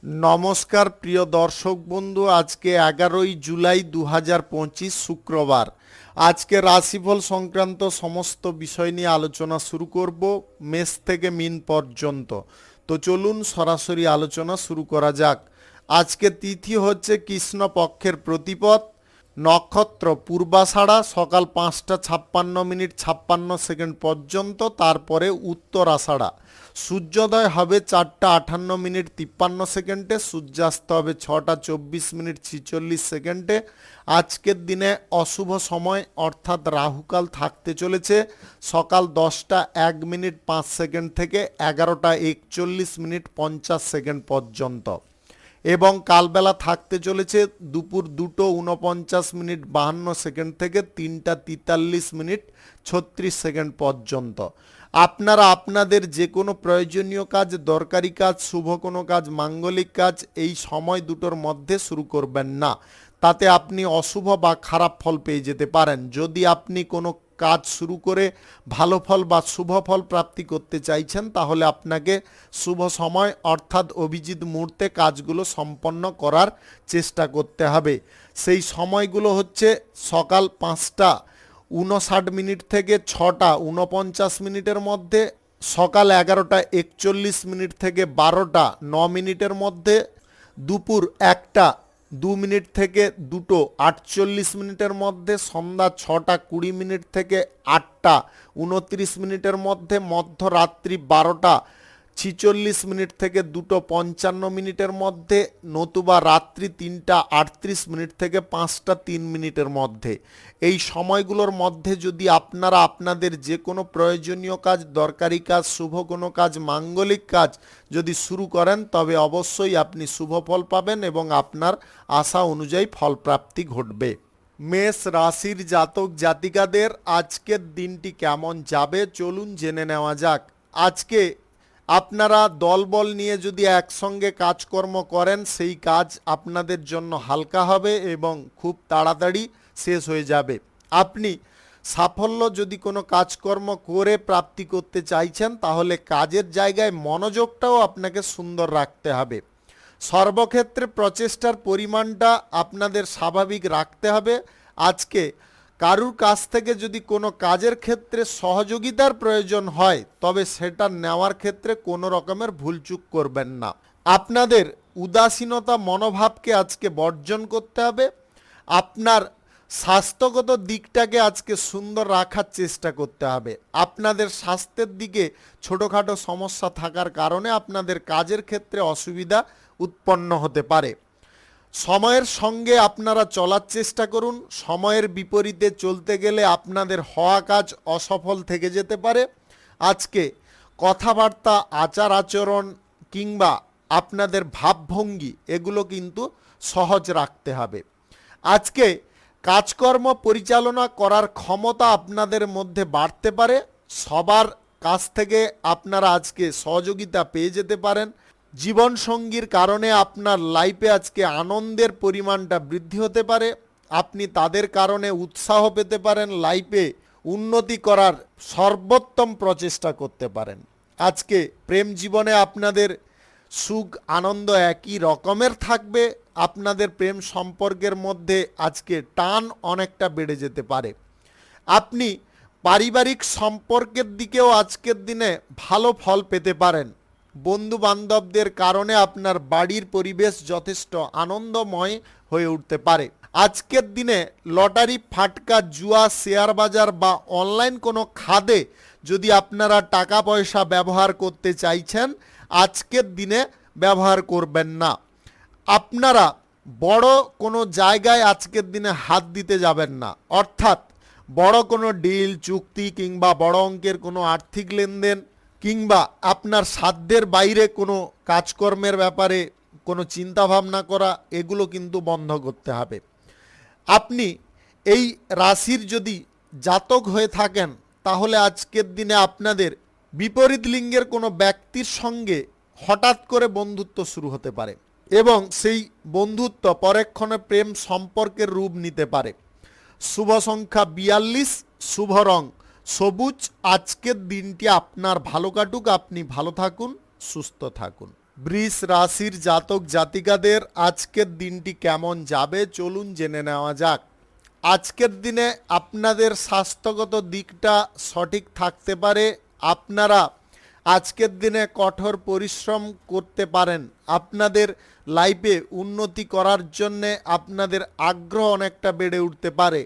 নমস্কার প্রিয় দর্শক বন্ধু, আজকে 11ই জুলাই 2025 শুক্রবার। আজকে রাশিফল সংক্রান্ত সমস্ত বিষয় নিয়ে আলোচনা শুরু করব মেষ থেকে মিন পর্যন্ত। তো চলুন সরাসরি আলোচনা শুরু করা যাক। আজকে তিথি হচ্ছে কৃষ্ণপক্ষের প্রতিপদ, নক্ষত্র পূর্বাষাঢ়া সকাল 5টা 56 মিনিট 56 সেকেন্ড পর্যন্ত, তারপরে উত্তরাষাঢ়া। সূর্যোদয় হবে 4টা 58 মিনিট 53 সেকেন্ডে, সূর্যাস্ত হবে 6টা 24 মিনিট 46 সেকেন্ডে। আজকের দিনে অশুভ সময় অর্থাৎ রাহুকাল থাকতে চলেছে সকাল 10টা 1 মিনিট 5 সেকেন্ড থেকে 11টা 41 মিনিট 50 সেকেন্ড পর্যন্ত, এবং কালবেলা থাকতে চলেছে দুপুর 2টো 49 মিনিট 52 সেকেন্ড থেকে 3টা 43 মিনিট 36 সেকেন্ড পর্যন্ত। আপনারা আপনাদের যে কোনো প্রয়োজনীয় কাজ, দরকারি কাজ, শুভ কোনো কাজ, মাঙ্গলিক কাজ এই সময় দুটোর মধ্যে শুরু করবেন না, তাতে আপনি অশুভ বা খারাপ ফল পেয়ে যেতে পারেন। যদি আপনি কোনো কাজ শুরু করে ভালো ফল বা শুভ ফল প্রাপ্তি করতে চাইছেন, তাহলে আপনাকে শুভ সময় অর্থাৎ অভিজিৎ মুহূর্তে কাজগুলো সম্পন্ন করার চেষ্টা করতে হবে। সেই সময়গুলো হচ্ছে সকাল 5টা 59 মিনিট থেকে 6টা 49 মিনিটের মধ্যে, সকাল 11টা 41 মিনিট থেকে 12টা 9 মিনিটের মধ্যে, দুপুর 1টা 2 মিনিট থেকে 2টো 48 মিনিটের মধ্যে, সন্ধ্যা 6টা 20 মিনিট থেকে 8টা 29 মিনিটের মধ্যে, মধ্যরাত্রি 12টা 46 মিনিট থেকে 2টো 55 মিনিটের মধ্যে, নতুবা রাত্রি 3টা 38 মিনিট থেকে 5টা 3 মিনিটের মধ্যে। এই সময়গুলোর মধ্যে যদি আপনারা আপনাদের যে কোনো প্রয়োজনীয় কাজ, দরকারি কাজ, শুভ কোনো কাজ, মাঙ্গলিক কাজ যদি শুরু করেন, তবে অবশ্যই আপনি শুভ ফল পাবেন এবং আপনার আশা অনুযায়ী ফলপ্রাপ্তি ঘটবে। মেষ রাশির জাতক জাতিকাদের আজকের দিনটি কেমন যাবে চলুন জেনে নেওয়া যাক। আজকে আপনারা দলবল নিয়ে যদি একসঙ্গে কাজকর্ম করেন, সেই কাজ আপনাদের জন্য হালকা হবে এবং খুব তাড়াতাড়ি শেষ হয়ে যাবে। আপনি সাফল্য যদি কোনো কাজকর্ম করে প্রাপ্তি করতে চাইছেন, তাহলে কাজের জায়গায় মনোযোগটাও আপনাকে সুন্দর রাখতে হবে। সর্বক্ষেত্রে প্রচেষ্টার পরিমাণটা আপনাদের স্বাভাবিক রাখতে হবে। আজকে কারুর কাছ থেকে যদি কোনো কাজের ক্ষেত্রে সহযোগিতার প্রয়োজন হয়, তবে সেটা নেওয়ার ক্ষেত্রে কোনো রকমের ভুলচুক করবেন না। আপনাদের উদাসীনতা মনোভাবকে আজকে বর্জন করতে হবে। আপনার স্বাস্থ্যগত দিকটাকে আজকে সুন্দর রাখার চেষ্টা করতে হবে। আপনাদের স্বাস্থ্যের দিকে ছোটোখাটো সমস্যা থাকার কারণে আপনাদের কাজের ক্ষেত্রে অসুবিধা উৎপন্ন হতে পারে। সময়ের সঙ্গে আপনারা চলার চেষ্টা করুন। সময়ের বিপরীতে চলতে গেলে আপনাদের হওয়া কাজ অসফল থেকে যেতে পারে। আজকে কথাবার্তা, আচার আচরণ কিংবা আপনাদের ভাবভঙ্গি এগুলো কিন্তু সহজ রাখতে হবে। আজকে কাজকর্ম পরিচালনা করার ক্ষমতা আপনাদের মধ্যে বাড়তে পারে। সবার কাছ থেকে আপনারা আজকে সহযোগিতা পেয়ে যেতে পারেন। জীবনসঙ্গীর কারণে আপনার লাইফে আজকে আনন্দের পরিমাণটা বৃদ্ধি হতে পারে। আপনি তাদের কারণে উৎসাহ পেতে পারেন, লাইফে উন্নতি করার সর্বোত্তম প্রচেষ্টা করতে পারেন। আজকে প্রেম জীবনে আপনাদের সুখ আনন্দ একই রকমের থাকবে। আপনাদের প্রেম সম্পর্কের মধ্যে আজকে টান অনেকটা বেড়ে যেতে পারে। আপনি পারিবারিক সম্পর্কের দিকেও আজকের দিনে ভালো ফল পেতে পারেন। বন্ধু বান্ধবদের কারণে আপনার বাড়ির পরিবেশ যথেষ্ট আনন্দময় হয়ে উঠতে পারে। আজকের দিনে লটারি, ফাটকা, জুয়া, শেয়ার বাজার বা অনলাইন কোনো খাদে যদি আপনারা টাকা পয়সা ব্যবহার করতে চাইছেন, আজকের দিনে ব্যবহার করবেন না। আপনারা বড় কোনো জায়গায় আজকের দিনে হাত দিতে যাবেন না, অর্থাৎ বড় কোনো ডিল, চুক্তি কিংবা বড় অঙ্কের কোনো আর্থিক লেনদেন কিংবা আপনার সাধ্যের বাইরে কোনো কাজকর্মের ব্যাপারে কোনো চিন্তাভাবনা করা, এগুলো কিন্তু বন্ধ করতে হবে। আপনি এই রাশির যদি জাতক হয়ে থাকেন, তাহলে আজকের দিনে আপনাদের বিপরীত লিঙ্গের কোনো ব্যক্তির সঙ্গে হঠাৎ করে বন্ধুত্ব শুরু হতে পারে এবং সেই বন্ধুত্ব পরক্ষণে প্রেম সম্পর্কের রূপ নিতে পারে। শুভ সংখ্যা 42, শুভ রং সবুজ। আজকের দিনটি আপনার ভালো কাটুক, আপনি ভালো থাকুন, সুস্থ থাকুন। বৃষ রাশির জাতক জাতিকাদের আজকের দিনটি কেমন যাবে চলুন জেনে নেওয়া যাক। আজকের দিনে আপনাদের স্বাস্থ্যগত দিকটা সঠিক থাকতে পারে। আপনারা আজকের দিনে কঠোর পরিশ্রম করতে পারেন। আপনাদের লাইফে উন্নতি করার জন্যে আপনাদের আগ্রহ অনেকটা বেড়ে উঠতে পারে।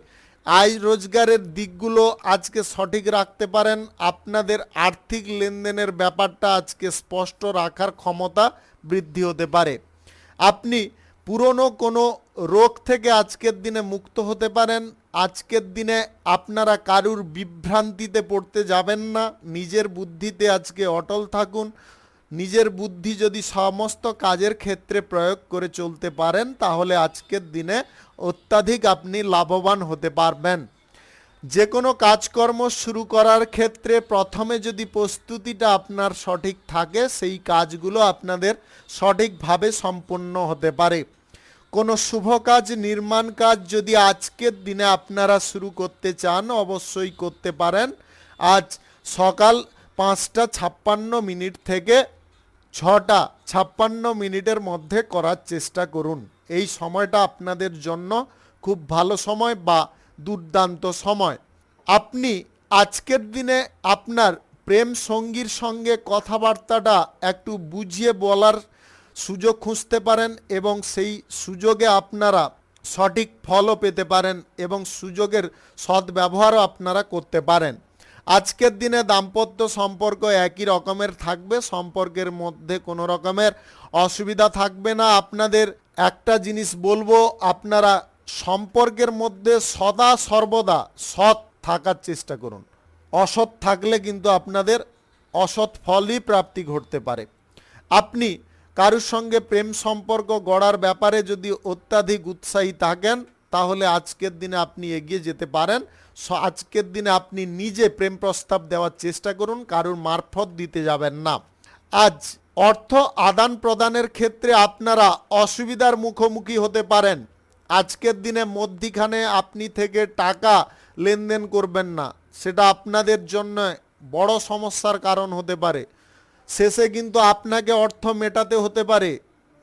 আয় রোজগারের দিকগুলো আজকে সঠিক রাখতে পারেন। আপনাদের আর্থিক লেনদেনের ব্যাপারটা আজকে স্পষ্ট রাখার ক্ষমতা বৃদ্ধি হতে পারে। আপনি পুরনো কোনো রোগ থেকে আজকের দিনে মুক্ত হতে পারেন। আজকের দিনে আপনারা কারুর বিভ্রান্তিতে পড়তে যাবেন না। নিজের বুদ্ধিতে আজকে অটল থাকুন। নিজের বুদ্ধি যদি সমস্ত কাজের ক্ষেত্রে প্রয়োগ করে চলতে পারেন তাহলে আজকের দিনে অত্যাধিক আপনি লাভবান হতে পারবেন। যে কোনো কাজকর্ম শুরু করার ক্ষেত্রে প্রথমে যদি প্রস্তুতিটা আপনার সঠিক থাকে সেই কাজগুলো আপনাদের সঠিকভাবে সম্পন্ন হতে পারে। কোনো শুভ কাজ, নির্মাণ কাজ যদি আজকের দিনে আপনারা শুরু করতে চান অবশ্যই করতে পারেন। আজ সকাল 5:56 থেকে 6:56 মধ্যে করার চেষ্টা করুন। এই সময়টা আপনাদের জন্য খুব ভালো সময় বা দুর্দান্ত সময়। আপনি আজকের দিনে আপনার প্রেম সঙ্গীর সঙ্গে কথাবার্তাটা একটু বুঝিয়ে বলার সুযোগ খুঁজতে পারেন এবং সেই সুযোগে আপনারা সঠিক ফলও পেতে পারেন এবং সুযোগের সদ্ব্যবহারও আপনারা করতে পারেন। আজকের দিনে দাম্পত্য সম্পর্ক একই রকমের থাকবে। সম্পর্কের মধ্যে কোনো রকমের অসুবিধা থাকবে না। আপনাদের একটা জিনিস বলবো, আপনারা সম্পর্কের মধ্যে সদা সর্বদা সৎ থাকার চেষ্টা করুন। অসৎ থাকলে কিন্তু আপনাদের অসৎ ফলই প্রাপ্তি ঘটতে পারে। আপনি কারুর সঙ্গে প্রেম সম্পর্ক গড়ার ব্যাপারে যদি অত্যাধিক উৎসাহী থাকেন তাহলে আজকের দিনে আপনি এগিয়ে যেতে পারেন। আজকের দিনে আপনি নিজে প্রেম প্রস্তাব দেওয়ার চেষ্টা করুন, কারুর মারফত দিতে যাবেন না। আজ অর্থ আদান প্রদানের ক্ষেত্রে আপনারা অসুবিধার মুখোমুখি হতে পারেন। আজকের দিনে মধ্যিখানে আপনি থেকে টাকা লেনদেন করবেন না, সেটা আপনাদের জন্য বড় সমস্যার কারণ হতে পারে। শেষে কিন্তু আপনাকে অর্থ মেটাতে হতে পারে,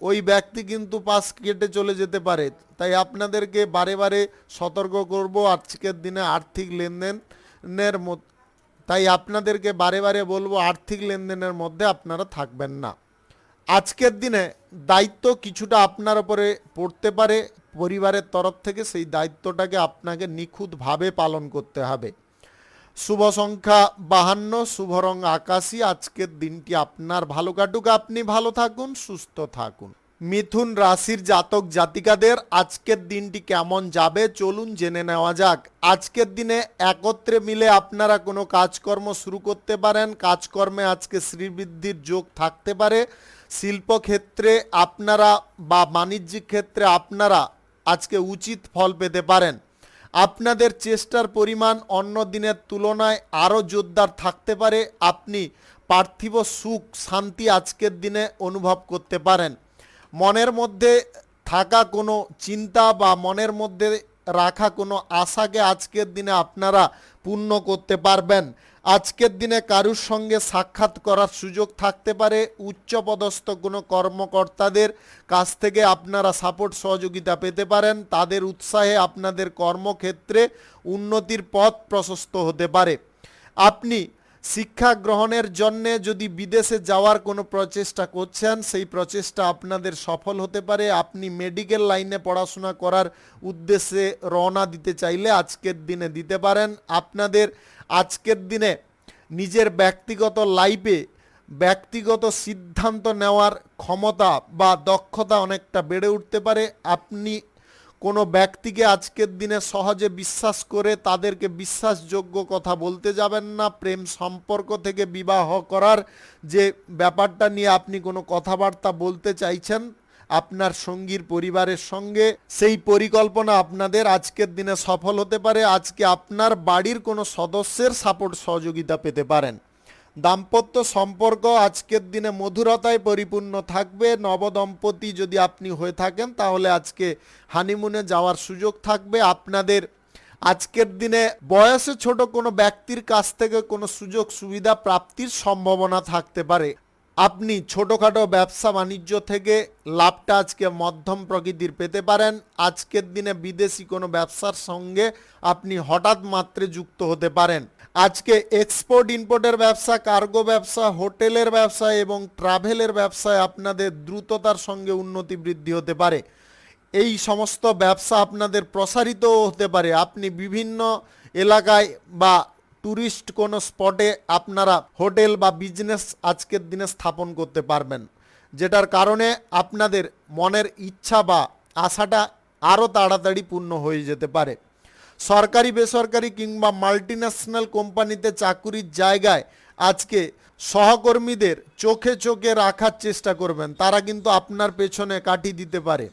ওই ব্যক্তি কিন্তু পাশ কেটে চলে যেতে পারে। তাই আপনাদেরকে বারে বারে সতর্ক করব আজকের দিনে আর্থিক লেনদেনের তাই আপনাদেরকে বারে বারে বলবো আর্থিক লেনদেনের মধ্যে আপনারা থাকবেন না। আজকের দিনে দায়িত্ব কিছুটা আপনার উপরে পড়তে পারে পরিবারের তরফ থেকে, সেই দায়িত্বটাকে আপনাকে নিখুঁতভাবে পালন করতে হবে। শুভ সংখ্যা 52, শুভ রং আকাশী। আজকের দিনটি আপনার ভালো কাটুক, আপনি ভালো থাকুন, সুস্থ থাকুন। মিথুন রাশির জাতক জাতিকাদের আজকের দিনটি কেমন যাবে চলুন জেনে নেওয়া যাক। আজকের দিনে একত্রে মিলে আপনারা কোনো কাজকর্ম শুরু করতে পারেন। কাজকর্মে আজকে শ্রীবৃদ্ধির যোগ থাকতে পারে। শিল্পক্ষেত্রে আপনারা বা বাণিজ্যিক ক্ষেত্রে আপনারা আজকে উচিত ফল পেতে পারেন। আপনাদের চেষ্টার পরিমাণ অন্য দিনের তুলনায় আরও জোরদার থাকতে পারে। আপনি পার্থিব সুখ শান্তি আজকের দিনে অনুভব করতে পারেন। মনের মধ্যে থাকা কোনো চিন্তা বা মনের মধ্যে রাখা কোনো আশাকে আজকের দিনে আপনারা পূর্ণ করতে পারবেন। আজকের দিনে কারুর সঙ্গে সাক্ষাৎ করার সুযোগ থাকতে পারে। উচ্চপদস্থ কোনো কর্মকর্তাদের কাছ থেকে আপনারা সাপোর্ট সহযোগিতা পেতে পারেন। তাদের উৎসাহে আপনাদের কর্মক্ষেত্রে উন্নতির পথ প্রশস্ত হতে পারে। আপনি শিক্ষা গ্রহণের জন্যে যদি বিদেশে যাওয়ার কোনো প্রচেষ্টা করছেন সেই প্রচেষ্টা আপনাদের সফল হতে পারে। আপনি মেডিকেল লাইনে পড়াশোনা করার উদ্দেশ্যে রওনা দিতে চাইলে আজকের দিনে দিতে পারেন। আপনাদের আজকের দিনে নিজের ব্যক্তিগত লাইফে ব্যক্তিগত সিদ্ধান্ত নেওয়ার ক্ষমতা বা দক্ষতা অনেকটা বেড়ে উঠতে পারে। আপনি কোনো ব্যক্তিকে আজকের দিনে সহজে বিশ্বাস করে তাদেরকে বিশ্বাসযোগ্য কথা বলতে যাবেন না। প্রেম সম্পর্ক থেকে বিবাহ করার যে ব্যাপারটা নিয়ে আপনি কোনো কথাবার্তা বলতে চাইছেন আপনার সঙ্গীর পরিবারের সঙ্গে, সেই পরিকল্পনা আপনাদের আজকের দিনে সফল হতে পারে। আজকে আপনার বাড়ির কোনো সদস্যের সাপোর্ট সহযোগিতা পেতে পারেন। দাম্পত্য সম্পর্ক আজকের দিনে মধুরতায় পরিপূর্ণ থাকবে। নবদম্পতি যদি আপনি হয়ে থাকেন তাহলে আজকে হানিমুনে যাওয়ার সুযোগ থাকবে। আপনাদের আজকের দিনে বয়সে ছোট কোনো ব্যক্তির কাছ থেকে কোনো সুযোগ সুবিধা প্রাপ্তির সম্ভাবনা থাকতে পারে। আপনি ছোটোখাটো ব্যবসা বাণিজ্য থেকে লাভটা আজকে মধ্যম প্রকৃতির পেতে পারেন। আজকের দিনে বিদেশি কোনো ব্যবসার সঙ্গে আপনি হঠাৎ মাত্রে যুক্ত হতে পারেন। আজকে এক্সপোর্ট ইম্পোর্টের ব্যবসা, কার্গো ব্যবসা, হোটেলের ব্যবসা এবং ট্রাভেলের ব্যবসায় আপনাদের দ্রুততার সঙ্গে উন্নতি বৃদ্ধি হতে পারে। এই সমস্ত ব্যবসা আপনাদের প্রসারিত হতে পারে। আপনি বিভিন্ন এলাকায় বা ট্যুরিস্ট কোনো স্পটে আপনারা হোটেল বা বিজনেস আজকের দিনে স্থাপন করতে পারবেন, যেটার কারণে আপনাদের মনের ইচ্ছা বা আশাটা আরও তাড়াতাড়ি পূর্ণ হয়ে যেতে পারে। সরকারি বেসরকারি কিংবা মাল্টিন্যাশনাল কোম্পানিতে চাকুরির জায়গায় আজকে সহকর্মীদের চোখে চোখে রাখার চেষ্টা করবেন, তারা কিন্তু আপনার পেছনে কাঠি দিতে পারে।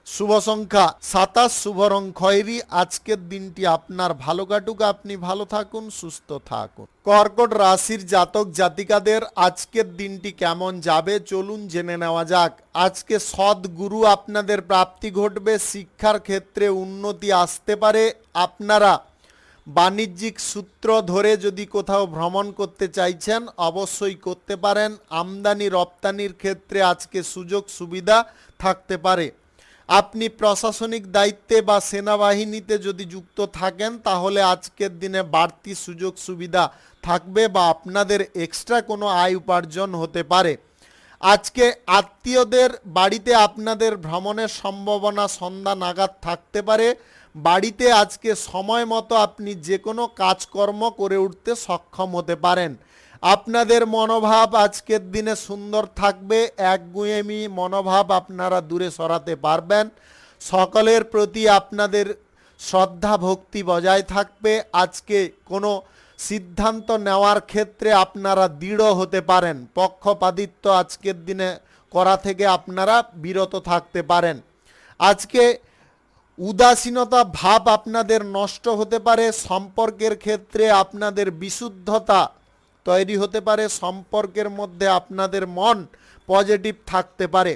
শুভ সংখ্যা 27, শুভ রং খয়েরি। আজকের দিনটি আপনার ভালো কাটুক, আপনি ভালো থাকুন, সুস্থ থাকুন। কর্কট রাশির জাতক জাতিকাদের আজকের দিনটি কেমন যাবে চলুন জেনে নেওয়া যাক। আজকে সদ্গুরু আপনাদের প্রাপ্তি ঘটবে, শিক্ষার ক্ষেত্রে উন্নতি আসতে পারে। আপনারা বাণিজ্যিক সূত্র ধরে যদি কোথাও ভ্রমণ করতে চাইছেন অবশ্যই করতে পারেন। আমদানি রপ্তানির ক্ষেত্রে আজকে সুযোগ সুবিধা থাকতে পারে। আপনি প্রশাসনিক দায়িত্বে বা সেনাবাহিনীতে যদি যুক্ত থাকেন তাহলে আজকের দিনে বাড়তি সুযোগ সুবিধা থাকবে বা আপনাদের এক্সট্রা কোনো আয় উপার্জন হতে পারে। আজকে আত্মীয়দের বাড়িতে আপনাদের ভ্রমণের সম্ভাবনা সন্ধ্যা নাগাদ থাকতে পারে। বাড়িতে আজকে সময় মতো আপনি যে কোনো কাজকর্ম করে উঠতে সক্ষম হতে পারেন। আপনাদের মনোভাব আজকের দিনে সুন্দর থাকবে, একগুঁয়েমি মনোভাব আপনারা দূরে সরাতে পারবেন। সকলের প্রতি আপনাদের শ্রদ্ধা ভক্তি বজায় থাকবে। আজকে কোনো সিদ্ধান্ত নেওয়ার ক্ষেত্রে আপনারা দৃঢ় হতে পারেন। পক্ষপাতিত্ব আজকের দিনে করা থেকে আপনারা বিরত থাকতে পারেন। আজকে উদাসীনতা ভাব আপনাদের নষ্ট হতে পারে। সম্পর্কের ক্ষেত্রে আপনাদের বিশুদ্ধতা তৈরি হতে পারে। সম্পর্কের মধ্যে আপনাদের মন পজিটিভ থাকতে পারে।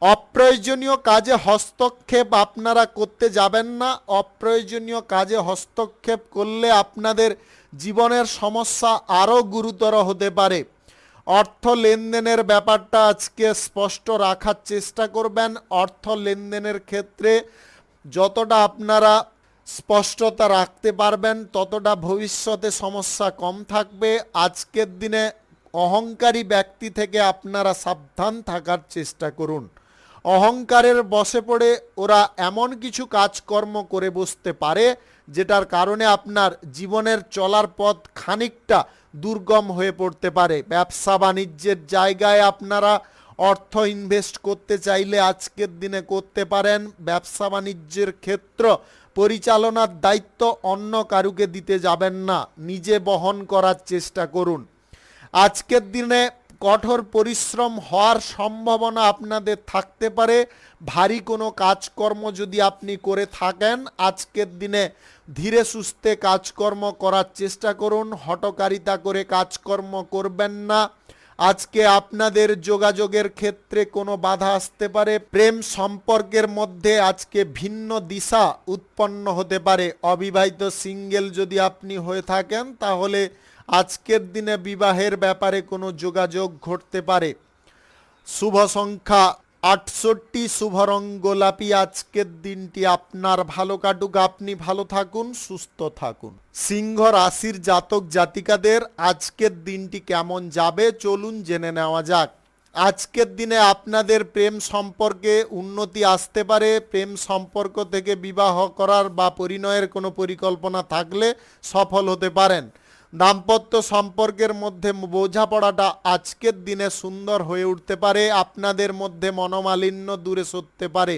অপ্রয়োজনীয় কাজে হস্তক্ষেপ আপনারা করতে যাবেন না। অপ্রয়োজনীয় কাজে হস্তক্ষেপ করলে আপনাদের জীবনের সমস্যা আরও গুরুতর হতে পারে। অর্থ লেনদেনের ব্যাপারটা আজকে স্পষ্ট রাখার চেষ্টা করবেন। অর্থ লেনদেনের ক্ষেত্রে যতটা আপনারা স্পষ্টতা রাখতে পারবেন ততটা ভবিষ্যতে সমস্যা কম থাকবে। আজকের দিনে অহংকারী ব্যক্তি থেকে আপনারা সাবধান থাকার চেষ্টা করুন। অহংকারের বশে পড়ে ওরা এমন কিছু কাজকর্ম করে বসতে পারে যেটার কারণে আপনার জীবনের চলার পথ খানিকটা দুর্গম হয়ে পড়তে পারে। ব্যবসা বাণিজ্যের জায়গায় আপনারা অর্থ ইনভেস্ট করতে চাইলে আজকের দিনে করতে পারেন। ব্যবসা বাণিজ্যের ক্ষেত্র পরিচালনার দায়িত্ব অন্য কারুকে দিতে যাবেন না, নিজে বহন করার চেষ্টা করুন। আজকের দিনে কঠোর পরিশ্রম হওয়ার সম্ভাবনা আপনাদের থাকতে পারে। ভারী কোনো কাজকর্ম যদি আপনি করে থাকেন আজকের দিনে ধীরে সুস্থে কাজকর্ম করার চেষ্টা করুন। হঠকারিতা করে কাজকর্ম করবেন না। আজকে আপনাদের যোগাযোগের ক্ষেত্রে কোনো বাধা আসতে পারে। প্রেম সম্পর্কের মধ্যে আজকে ভিন্ন দিশা উৎপন্ন হতে পারে। অবিবাহিত সিঙ্গেল যদি আপনি হয়ে থাকেন তাহলে আজকের দিনে বিবাহের ব্যাপারে কোনো যোগাযোগ ঘটতে পারে। শুভ সংখ্যা 68, শুভ রং গোলাপি। আজকের দিনটি আপনার ভালো কাটুক, আপনি ভালো থাকুন, সুস্থ থাকুন। সিংহ রাশির জাতক জাতিকাদের আজকের দিনটি কেমন যাবে চলুন জেনে নেওয়া যাক। আজকের দিনে আপনাদের প্রেম সম্পর্কে উন্নতি আসতে পারে। প্রেম সম্পর্ক থেকে বিবাহ করার বা পরিণয়ের কোনো পরিকল্পনা থাকলে সফল হতে পারেন। দাম্পত্য সম্পর্কের মধ্যে বোঝাপড়াটা আজকের দিনে সুন্দর হয়ে উঠতে পারে। আপনাদের মধ্যে মনোমালিন্য দূরে সরতে পারে।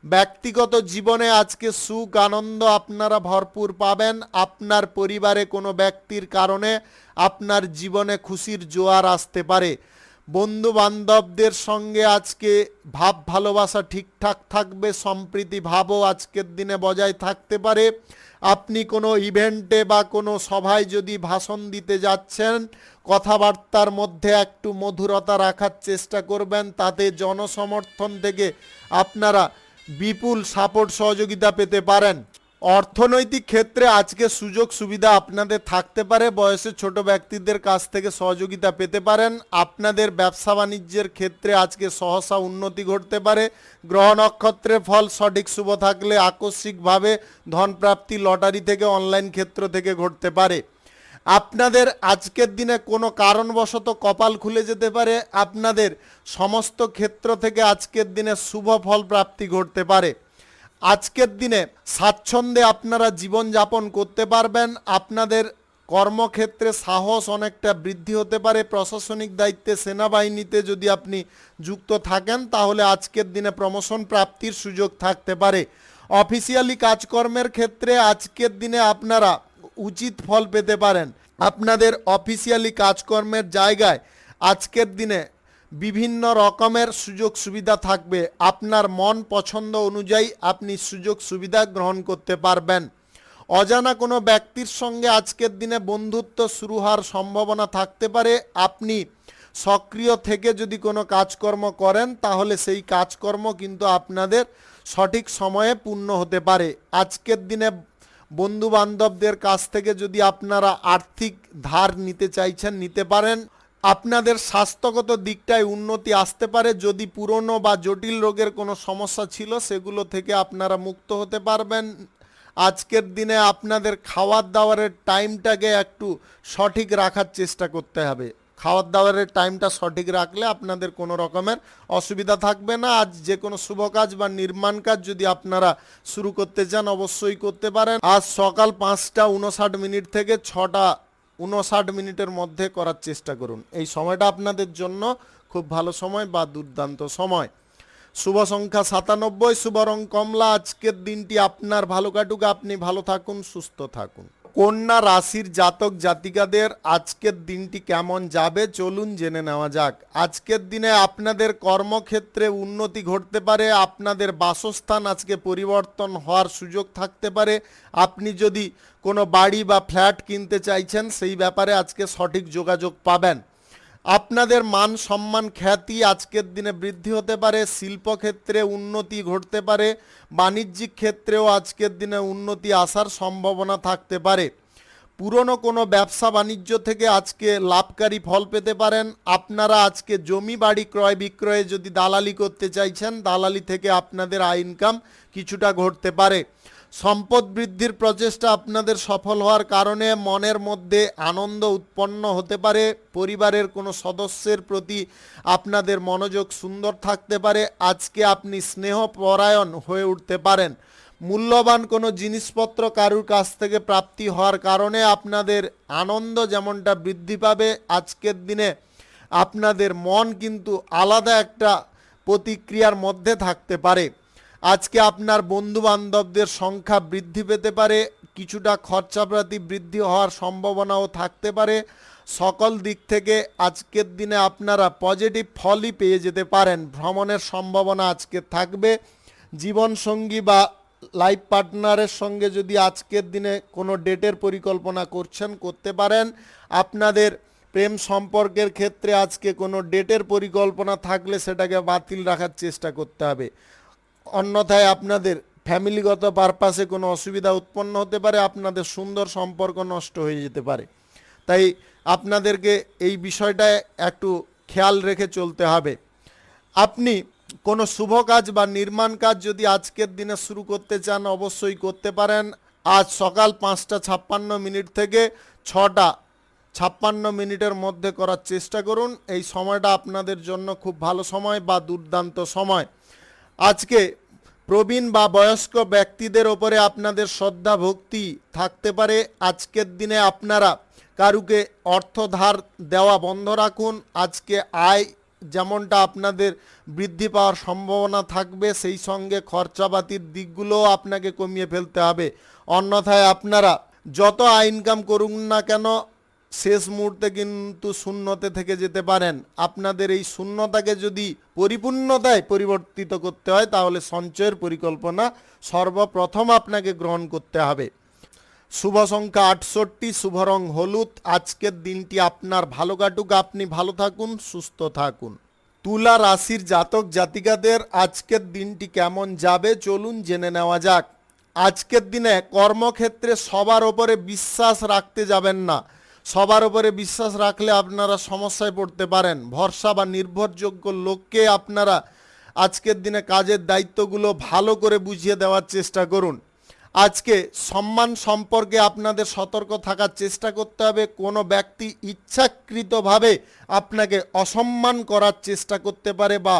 ব্যক্তিগত জীবনে আজকে সুখ আনন্দ আপনারা ভরপুর পাবেন। আপনার পরিবারে কোনো ব্যক্তির কারণে আপনার জীবনে খুশির জোয়ার আসতে পারে। বন্ধু বান্ধবদের সঙ্গে আজকে ভাব ভালোবাসা ঠিকঠাক থাকবে। সম্প্রীতি ভাবও আজকের দিনে বজায় থাকতে পারে। আপনি কোনো ইভেন্টে বা কোনো সভায় যদি ভাষণ দিতে যাচ্ছেন কথাবার্তার মধ্যে একটু মধুরতা রাখার চেষ্টা করবেন। তাতে জনসমর্থন থেকে আপনারা বিপুল সাপোর্ট সহযোগিতা পেতে পারেন। অর্থনৈতিক ক্ষেত্রে আজকে সুযোগ সুবিধা আপনাদের থাকতে পারে, বয়সে ছোট ব্যক্তিদের কাছ থেকে সহযোগিতা পেতে পারেন। আপনাদের ব্যবসা বাণিজ্যের ক্ষেত্রে আজকে সহসা উন্নতি ঘটতে পারে। গ্রহ নক্ষত্রের ফল সঠিক শুভ থাকলে আকস্মিকভাবে ধনপ্রাপ্তি লটারি থেকে অনলাইন ক্ষেত্র থেকে ঘটতে পারে। আপনাদের আজকের দিনে কোনো কারণবশত কপাল খুলে যেতে পারে। আপনাদের সমস্ত ক্ষেত্র থেকে আজকের দিনে শুভ ফল প্রাপ্তি ঘটতে পারে। আজকের দিনে স্বাচ্ছন্দ্যে আপনারা জীবনযাপন করতে পারবেন। আপনাদের কর্মক্ষেত্রে সাহস অনেকটা বৃদ্ধি হতে পারে। প্রশাসনিক দায়িত্বে সেনাবাহিনীতে যদি আপনি যুক্ত থাকেন তাহলে আজকের দিনে প্রমোশন প্রাপ্তির সুযোগ থাকতে পারে। অফিসিয়ালি কাজকর্মের ক্ষেত্রে আজকের দিনে আপনারা উচিত ফল পেতে পারেন। আপনাদের অফিসিয়ালি কাজকর্মের জায়গায় আজকের দিনে বিভিন্ন রকমের সুযোগ সুবিধা থাকবে। আপনার মন পছন্দ অনুযায়ী আপনি সুযোগ সুবিধা গ্রহণ করতে পারবেন। অজানা কোনো ব্যক্তির সঙ্গে আজকের দিনে বন্ধুত্ব শুরু হওয়ার সম্ভাবনা থাকতে পারে। আপনি সক্রিয় থেকে যদি কোনো কাজকর্ম করেন তাহলে সেই কাজকর্ম কিন্তু আপনাদের সঠিক সময়ে পূর্ণ হতে পারে। আজকের দিনে বন্ধু বান্ধবদের কাছ থেকে যদি আপনারা আর্থিক ধার নিতে চাইছেন নিতে পারেন। আপনাদের স্বাস্থ্যগত দিকটায় উন্নতি আসতে পারে। যদি পুরনো বা জটিল রোগের কোনো সমস্যা ছিল সেগুলো থেকে আপনারা মুক্ত হতে পারবেন। আজকের দিনে আপনাদের খাওয়ার দাওয়ারের টাইমটাকে একটু সঠিক রাখার চেষ্টা করতে হবে। খাওয়ার দাওয়ারের টাইমটা সঠিক রাখলে আপনাদের কোনো রকমের অসুবিধা থাকবে না। আজ যে কোনো শুভ কাজ বা নির্মাণ কাজ যদি আপনারা শুরু করতে চান অবশ্যই করতে পারেন। আজ সকাল 5:59 থেকে 6:59 মধ্যে করার চেষ্টা করুন। এই সময়টা আপনাদের জন্য খুব ভালো সময় বা দুর্দান্ত সময়। শুভ সংখ্যা 97, শুভ রং কমলা। আজকের দিনটি আপনার ভালো কাটুক, আপনি ভালো থাকুন, সুস্থ থাকুন। কন্যা রাশির জাতক জাতিকাদের আজকের দিনটি কেমন যাবে চলুন জেনে নেওয়া যাক। আজকের দিনে আপনাদের কর্মক্ষেত্রে উন্নতি ঘটতে পারে। আপনাদের বাসস্থান আজকে পরিবর্তন হওয়ার সুযোগ থাকতে পারে। আপনি যদি কোনো বাড়ি বা ফ্ল্যাট কিনতে চাইছেন সেই ব্যাপারে আজকে সঠিক যোগাযোগ পাবেন। আপনাদের মান সম্মান খ্যাতি আজকের দিনে বৃদ্ধি হতে পারে। শিল্পক্ষেত্রে উন্নতি ঘটতে পারে। বাণিজ্যিক ক্ষেত্রেও আজকের দিনে উন্নতি আসার সম্ভাবনা থাকতে পারে। পুরনো কোনো ব্যবসা বাণিজ্য থেকে আজকে লাভকারী ফল পেতে পারেন। আপনারা আজকে জমি বাড়ি ক্রয় বিক্রয়ে যদি দালালি করতে চাইছেন দালালি থেকে আপনাদের আয় ইনকাম কিছুটা ঘটতে পারে। সম্পদ বৃদ্ধির প্রচেষ্টা আপনাদের সফল হওয়ার কারণে মনের মধ্যে আনন্দ উৎপন্ন হতে পারে। পরিবারের কোনো সদস্যের প্রতি আপনাদের মনোযোগ সুন্দর থাকতে পারে। আজকে আপনি স্নেহপরায়ণ হয়ে উঠতে পারেন। মূল্যবান কোনো জিনিসপত্র কারুর কাছ থেকে প্রাপ্তি হওয়ার কারণে আপনাদের আনন্দ যেমনটা বৃদ্ধি পাবে। আজকের দিনে আপনাদের মন কিন্তু আলাদা একটা প্রতিক্রিয়ার মধ্যে থাকতে পারে। আজকে আপনার বন্ধু বান্ধবদের সংখ্যা বৃদ্ধি পেতে পারে। কিছুটা খরচাপাতি বৃদ্ধি হওয়ার সম্ভাবনাও থাকতে পারে। সকল দিক থেকে আজকের দিনে আপনারা পজিটিভ ফলই পেয়ে যেতে পারেন। ভ্রমণের সম্ভাবনা আজকে থাকবে। জীবনসঙ্গী বা লাইফ পার্টনারের সঙ্গে যদি আজকের দিনে কোনো ডেটের পরিকল্পনা করছেন করতে পারেন। আপনাদের প্রেম সম্পর্কের ক্ষেত্রে আজকে কোনো ডেটের পরিকল্পনা থাকলে সেটাকে বাতিল রাখার চেষ্টা করতে হবে। অন্যথায় আপনাদের ফ্যামিলিগত পারপাসে কোনো অসুবিধা উৎপন্ন হতে পারে। আপনাদের সুন্দর সম্পর্ক নষ্ট হয়ে যেতে পারে। তাই আপনাদেরকে এই বিষয়টায় একটু খেয়াল রেখে চলতে হবে। আপনি কোনো শুভ কাজ বা নির্মাণ কাজ যদি আজকের দিনে শুরু করতে চান অবশ্যই করতে পারেন। আজ সকাল 5:56 থেকে 6:56 মধ্যে করার চেষ্টা করুন। এই সময়টা আপনাদের জন্য খুব ভালো সময় বা দুর্দান্ত সময়। আজকে প্রবীণ বা বয়স্ক ব্যক্তিদের ওপরে আপনাদের শ্রদ্ধা ভক্তি থাকতে পারে। আজকের দিনে আপনারা কারুকে অর্থ ধার দেওয়া বন্ধ রাখুন। আজকে আয় যেমনটা আপনাদের বৃদ্ধি পাওয়ার সম্ভাবনা থাকবে সেই সঙ্গে খরচাপাতির দিকগুলোও আপনাকে কমিয়ে ফেলতে হবে। অন্যথায় আপনারা যত আয় ইনকাম করুন না কেন শেষ মুহূর্তে কিন্তু শূন্যতে থেকে যেতে পারেন। আপনাদের এই শূন্যতাকে যদি পরিপূর্ণতায় পরিবর্তিত করতে হয় তাহলে সঞ্চয়ের পরিকল্পনা সর্বপ্রথম আপনাকে গ্রহণ করতে হবে। শুভ সংখ্যা 68, শুভ রং হলুদ। আজকের দিনটি আপনার ভালো কাটুক, আপনি ভালো থাকুন, সুস্থ থাকুন। তুলা রাশির জাতক জাতিকাদের আজকের দিনটি কেমন যাবে চলুন জেনে নেওয়া যাক। আজকের দিনে কর্মক্ষেত্রে সবার ওপরে বিশ্বাস রাখতে যাবেন না। সবার ওপরে বিশ্বাস রাখলে আপনারা সমস্যায় পড়তে পারেন। ভরসা বা নির্ভরযোগ্য লোককে আপনারা আজকের দিনে কাজের দায়িত্বগুলো ভালো করে বুঝিয়ে দেওয়ার চেষ্টা করুন। আজকে সম্মান সম্পর্কে আপনাদের সতর্ক থাকার চেষ্টা করতে হবে। কোনো ব্যক্তি ইচ্ছাকৃতভাবে আপনাকে অসম্মান করার চেষ্টা করতে পারে বা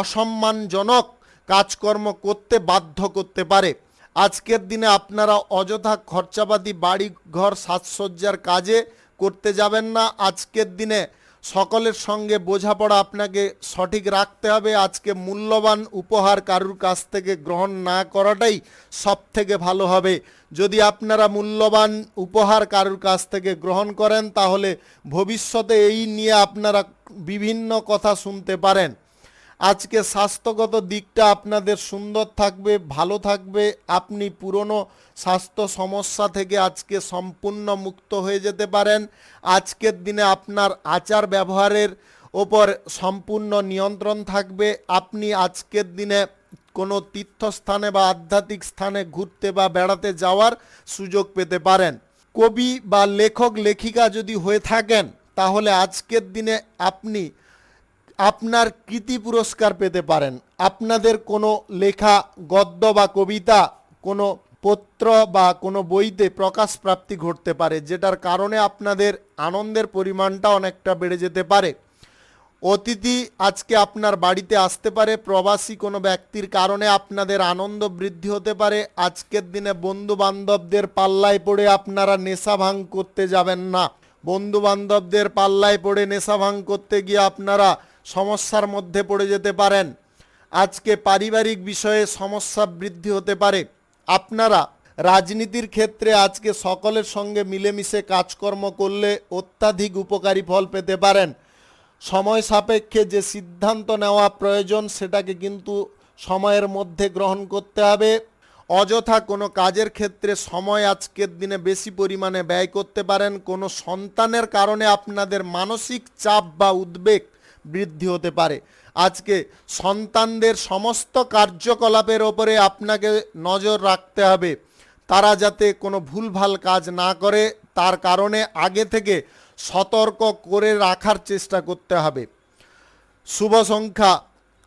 অসম্মানজনক কাজকর্ম করতে বাধ্য করতে পারে। আজকের দিনে আপনারা অযথা খরচাপাতি বাড়ি ঘর সাজসজ্জার কাজে করতে যাবেন না। আজকের দিনে সকলের সঙ্গে বোঝাপড়া আপনাকে সঠিক রাখতে হবে। আজকে মূল্যবান উপহার কারুর কাছ থেকে গ্রহণ না করাটাই সবথেকে ভালো হবে। যদি আপনারা মূল্যবান উপহার কারুর কাছ থেকে গ্রহণ করেন তাহলে ভবিষ্যতে এই নিয়ে আপনারা বিভিন্ন কথা শুনতে পারেন। আজকে স্বাস্থ্যগত দিকটা আপনাদের সুন্দর থাকবে, ভালো থাকবে। আপনি পুরনো স্বাস্থ্য সমস্যা থেকে আজকে সম্পূর্ণ মুক্ত হয়ে যেতে পারেন। আজকের দিনে আপনার আচার ব্যবহারের ওপর সম্পূর্ণ নিয়ন্ত্রণ থাকবে। আপনি আজকের দিনে কোনো তীর্থস্থানে বা আধ্যাত্মিক স্থানে ঘুরতে বা বেড়াতে যাওয়ার সুযোগ পেতে পারেন। কবি বা লেখক লেখিকা যদি হয়ে থাকেন তাহলে আজকের দিনে আপনি আপনার কৃতি পুরস্কার পেতে পারেন। আপনাদের কোনো লেখা গদ্য বা কবিতা কোনো পত্র বা কোনো বইতে প্রকাশ প্রাপ্তি ঘটতে পারে, যেটার কারণে আপনাদের আনন্দের পরিমাণটা অনেকটা বেড়ে যেতে পারে। অতিথি আজকে আপনার বাড়িতে আসতে পারে। প্রবাসী কোনো ব্যক্তির কারণে আপনাদের আনন্দ বৃদ্ধি হতে পারে। আজকের দিনে বন্ধু বান্ধবদের পাল্লায় পড়ে আপনারা নেশা ভাঙ করতে যাবেন না। বন্ধু বান্ধবদের পাল্লায় পড়ে নেশা ভাঙ করতে গিয়ে আপনারা সমস্যার মধ্যে পড়ে যেতে পারেন। আজকে পারিবারিক বিষয়ে সমস্যা বৃদ্ধি হতে পারে। আপনারা রাজনীতির ক্ষেত্রে আজকে সকলের সঙ্গে মিলেমিশে কাজকর্ম করলে অত্যাধিক উপকারী ফল পেতে পারেন। সময় সাপেক্ষে যে সিদ্ধান্ত নেওয়া প্রয়োজন সেটাকে কিন্তু সময়ের মধ্যে গ্রহণ করতে হবে। অযথা কোনো কাজের ক্ষেত্রে সময় আজকের দিনে বেশি পরিমাণে ব্যয় করতে পারেন। কোনো সন্তানের কারণে আপনাদের মানসিক চাপ বা উদ্বেগ বৃদ্ধি হতে পারে। আজকে সন্তানদের সমস্ত কার্যকলাপের ওপরে আপনাকে নজর রাখতে হবে, তারা যাতে কোনো ভুলভাল কাজ না করে তার কারণে আগে থেকে সতর্ক করে রাখার চেষ্টা করতে হবে। শুভ সংখ্যা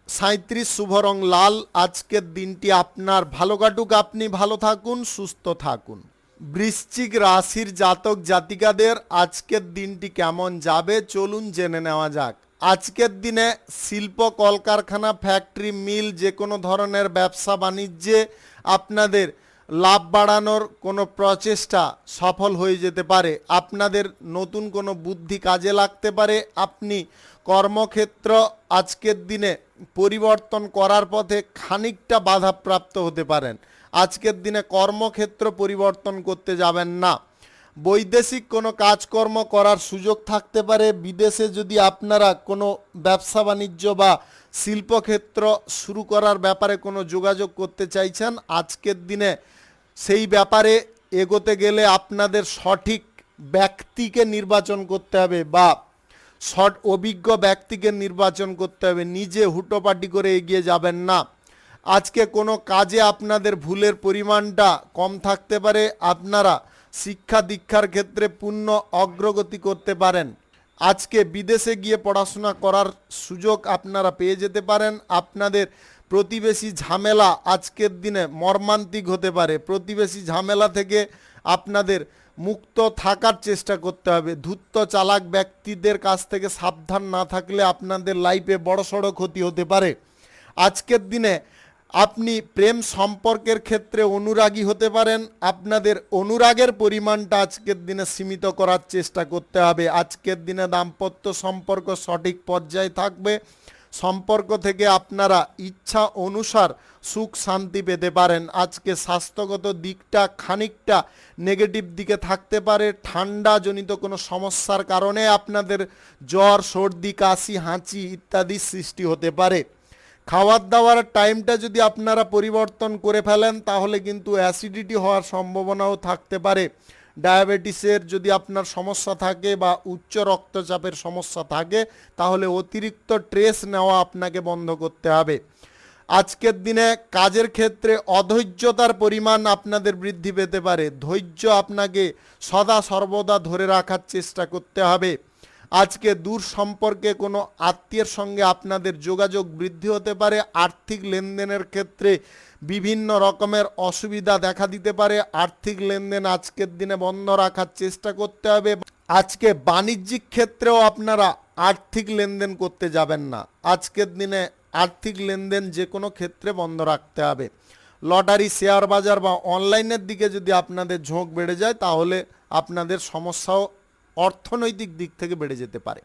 37, শুভ রং লাল। আজকের দিনটি আপনার ভালো কাটুক, আপনি ভালো থাকুন, সুস্থ থাকুন। বৃশ্চিক রাশির জাতক জাতিকাদের আজকের দিনটি কেমন যাবে চলুন জেনে নেওয়া যাক। আজকের দিনে শিল্প কলকারখানা ফ্যাক্টরি মিল যে কোনো ধরনের ব্যবসা বাণিজ্যে আপনাদের লাভ বাড়ানোর কোনো প্রচেষ্টা সফল হয়ে যেতে পারে। আপনাদের নতুন কোনো বুদ্ধি কাজে লাগতে পারে। আপনি কর্মক্ষেত্র আজকের দিনে পরিবর্তন করার পথে খানিকটা বাধাপ্রাপ্ত হতে পারেন। আজকের দিনে কর্মক্ষেত্র পরিবর্তন করতে যাবেন না। বৈদেশিক কোনো কাজকর্ম করার সুযোগ থাকতে পারে। বিদেশে যদি আপনারা কোনো ব্যবসা বাণিজ্য বা শিল্পক্ষেত্র শুরু করার ব্যাপারে কোনো যোগাযোগ করতে চাইছেন, আজকের দিনে সেই ব্যাপারে এগোতে গেলে আপনাদের সঠিক ব্যক্তিকে নির্বাচন করতে হবে বা অভিজ্ঞ ব্যক্তিকে নির্বাচন করতে হবে। নিজে হুটোপাটি করে এগিয়ে যাবেন না। আজকে কোনো কাজে আপনাদের ভুলের পরিমাণটা কম থাকতে পারে। আপনারা শিক্ষা দীক্ষার ক্ষেত্রে পূর্ণ অগ্রগতি করতে পারেন। আজকে বিদেশে গিয়ে পড়াশোনা করার সুযোগ আপনারা পেয়ে যেতে পারেন। আপনাদের প্রতিবেশী ঝামেলা আজকের দিনে মর্মান্তিক হতে পারে। প্রতিবেশী ঝামেলা থেকে আপনাদের মুক্ত থাকার চেষ্টা করতে হবে। ধূর্ত চালাক ব্যক্তিদের কাছ থেকে সাবধান না থাকলে আপনাদের লাইফে বড়সড় ক্ষতি হতে পারে। আজকের দিনে আপনি প্রেম সম্পর্কের ক্ষেত্রে অনুরাগী হতে পারেন। আপনাদের অনুরাগের পরিমাণটা আজকের দিনে সীমিত করার চেষ্টা করতে হবে। আজকের দিনে দাম্পত্য সম্পর্ক সঠিক পর্যায়ে থাকবে। সম্পর্ক থেকে আপনারা ইচ্ছা অনুসার সুখ শান্তি পেতে পারেন। আজকে স্বাস্থ্যগত দিকটা খানিকটা নেগেটিভ দিকে থাকতে পারে। ঠান্ডাজনিত কোনো সমস্যার কারণে আপনাদের জ্বর, সর্দি, কাশি, হাঁচি ইত্যাদি সৃষ্টি হতে পারে। খাওয়ার দাওয়ার টাইমটা যদি আপনারা পরিবর্তন করে ফেলেন তাহলে কিন্তু অ্যাসিডিটি হওয়ার সম্ভাবনাও থাকতে পারে। ডায়াবেটিসের যদি আপনার সমস্যা থাকে বা উচ্চ রক্তচাপের সমস্যা থাকে তাহলে অতিরিক্ত স্ট্রেস নেওয়া আপনাকে বন্ধ করতে হবে। আজকের দিনে কাজের ক্ষেত্রে অধৈর্যতার পরিমাণ আপনাদের বৃদ্ধি পেতে পারে। ধৈর্য আপনাকে সদা সর্বদা ধরে রাখার চেষ্টা করতে হবে। আজকে দূর সম্পর্কে কোনো আত্মীয়ের সঙ্গে আপনাদের যোগাযোগ বৃদ্ধি হতে পারে। আর্থিক লেনদেনের ক্ষেত্রে বিভিন্ন রকমের অসুবিধা দেখা দিতে পারে। আর্থিক লেনদেন আজকের দিনে বন্ধ রাখার চেষ্টা করতে হবে। আজকে বাণিজ্যিক ক্ষেত্রেও আপনারা আর্থিক লেনদেন করতে যাবেন না। আজকের দিনে আর্থিক লেনদেন যে কোনো ক্ষেত্রে বন্ধ রাখতে হবে। লটারি, শেয়ার বাজার বা অনলাইনের দিকে যদি আপনাদের ঝোঁক বেড়ে যায় তাহলে আপনাদের সমস্যাও অর্থনৈতিক দিক থেকে বেড়ে যেতে পারে।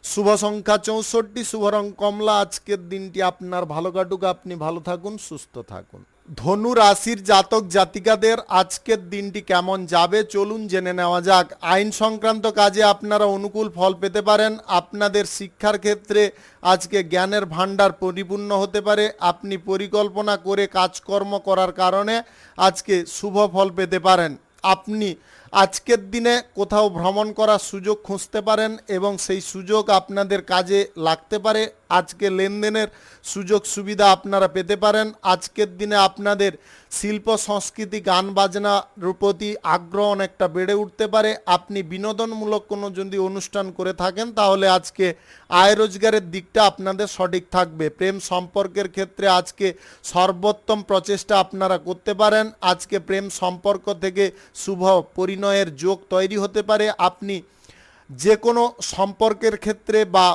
শুভ সংখ্যা 64, শুভ রং কমলা। আজকের দিনটি আপনার ভালো কাটুক, আপনি ভালো থাকুন, সুস্থ থাকুন। ধনু রাশির জাতক জাতিকাদের আজকের দিনটি কেমন যাবে চলুন জেনে নেওয়া যাক। আইন সংক্রান্ত কাজে আপনারা অনুকূল ফল পেতে পারেন। আপনাদের শিক্ষার ক্ষেত্রে আজকে জ্ঞানের ভাণ্ডার পরিপূর্ণ হতে পারে। আপনি পরিকল্পনা করে কাজকর্ম করার কারণে আজকে শুভ ফল পেতে পারেন। আপনি আজকের দিনে কোথাও ভ্রমণ করার সুযোগ খুঁজতে পারেন এবং সেই সুযোগ আপনাদের কাজে লাগতে পারে। আজকে লেনদেনের সুযোগ সুবিধা আপনারা পেতে পারেন। আজকের দিনে আপনাদের শিল্প সংস্কৃতি, গান বাজনার প্রতি আগ্রহ অনেকটা বেড়ে উঠতে পারে। আপনি বিনোদনমূলক কোনো যদি অনুষ্ঠান করে থাকেন তাহলে আজকে আয় রোজগারের দিকটা আপনাদের সঠিক থাকবে। প্রেম সম্পর্কের ক্ষেত্রে আজকে সর্বোত্তম প্রচেষ্টা আপনারা করতে পারেন। আজকে প্রেম সম্পর্ক থেকে শুভ পরিণয়ের যোগ তৈরি হতে পারে। আপনি যে কোনো সম্পর্কের ক্ষেত্রে বা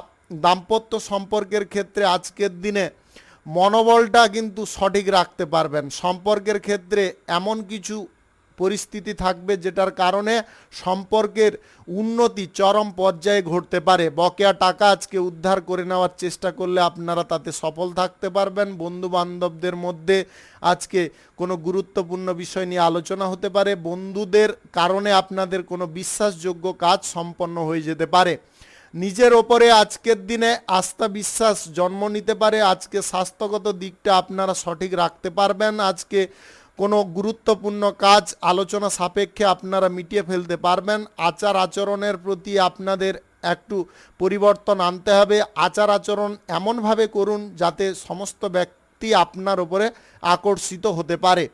দাম্পত্য সম্পর্কের ক্ষেত্রে আজকের দিনে মনোবলটা কিন্তু সঠিক রাখতে পারবেন। সম্পর্কের ক্ষেত্রে এমন কিছু পরিস্থিতি থাকবে যেটার কারণে সম্পর্কের উন্নতি চরম পর্যায়ে ঘটতে পারে। বকেয়া টাকা আজকে উদ্ধার করে নেওয়ার চেষ্টা করলে আপনারা তাতে সফল থাকতে পারবেন। বন্ধু বান্ধবদের মধ্যে আজকে কোনো গুরুত্বপূর্ণ বিষয় নিয়ে আলোচনা হতে পারে। বন্ধুদের কারণে আপনাদের কোনো বিশ্বাসযোগ্য কাজ সম্পন্ন হয়ে যেতে পারে। নিজের ওপরে আজকের দিনে আস্থা বিশ্বাস জন্ম নিতে পারে। আজকে স্বাস্থ্যগত দিকটা আপনারা সঠিক রাখতে পারবেন। আজকে কোনো গুরুত্বপূর্ণ কাজ আলোচনা সাপেক্ষে আপনারা মিটিয়ে ফেলতে পারবেন। আচার আচরণের প্রতি আপনাদের একটু পরিবর্তন আনতে হবে। আচার আচরণ এমনভাবে করুন যাতে সমস্ত ব্যক্তি আপনার উপরে আকর্ষিত হতে পারে।